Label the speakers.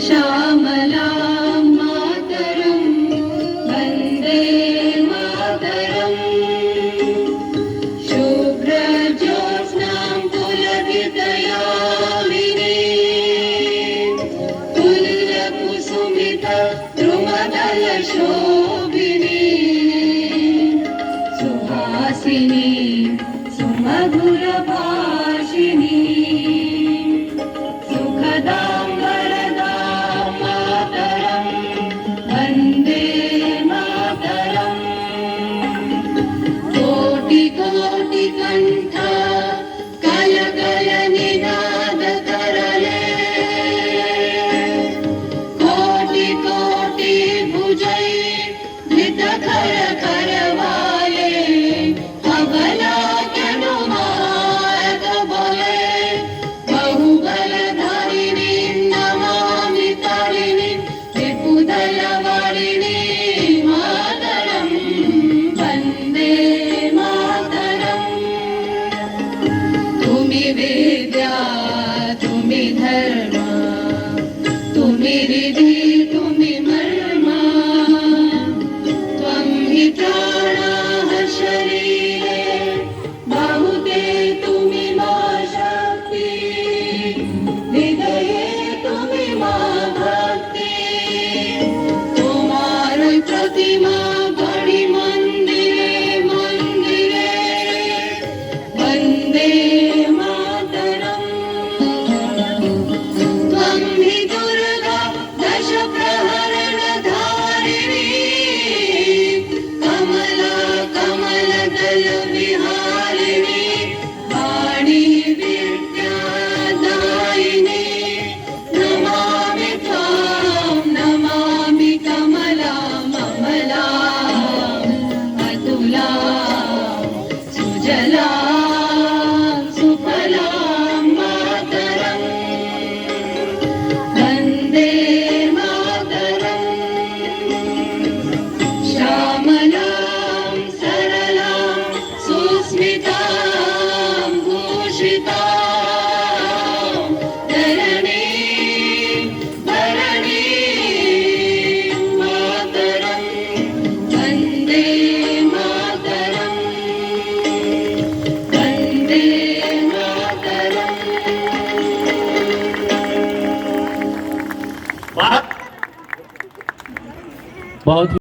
Speaker 1: श्यामलां मातरं वन्दे मातरम् शुभ्रज्योत्स्नां पुलकितयामिनीं तुल्यकुसुमितद्रुमदलशोभिनीं सुहासिनीं सुमधुरभाषिणीं सुखदां वरदां मातरं वन्दे मातरम् कोटिकोटिकण्ठ कलकलनिनादतरले कोटिकोटिभुजै धृतकरकरवाले अबलात्यनुमायकबले बहुबलधारिणीं नमामि तारिणीं त्रिपुदलवारिणीं मातरं वन्दे मातरम् तुम्ही विद्या तुम्ही धर्म तुम्ही रिधी तुम्ही मर्मा त्वं हि प्राणाः शरीरे बाहुते तुम्ही मा शक्ति हृदये तुम्ही मा भक्ति तुम्हारी प्रतिमा बड़ी मंदिरे मंदिरे वन्दे मातरम् त्वं हि दुर्गा दश प्रहरणधारिणी कमला कमलदल विहारिणी वाणी विद्यादायिनी नमामि त्वां नमामि कमलां अमलां अतुलां सुजलां सुफलां मातरम् वन्दे मातरम् श्यामलां सरलां सुस्मितां भूषितां धरणीं मातरं वन्दे मातरम् वन्दे मातरम्
Speaker 2: बहुत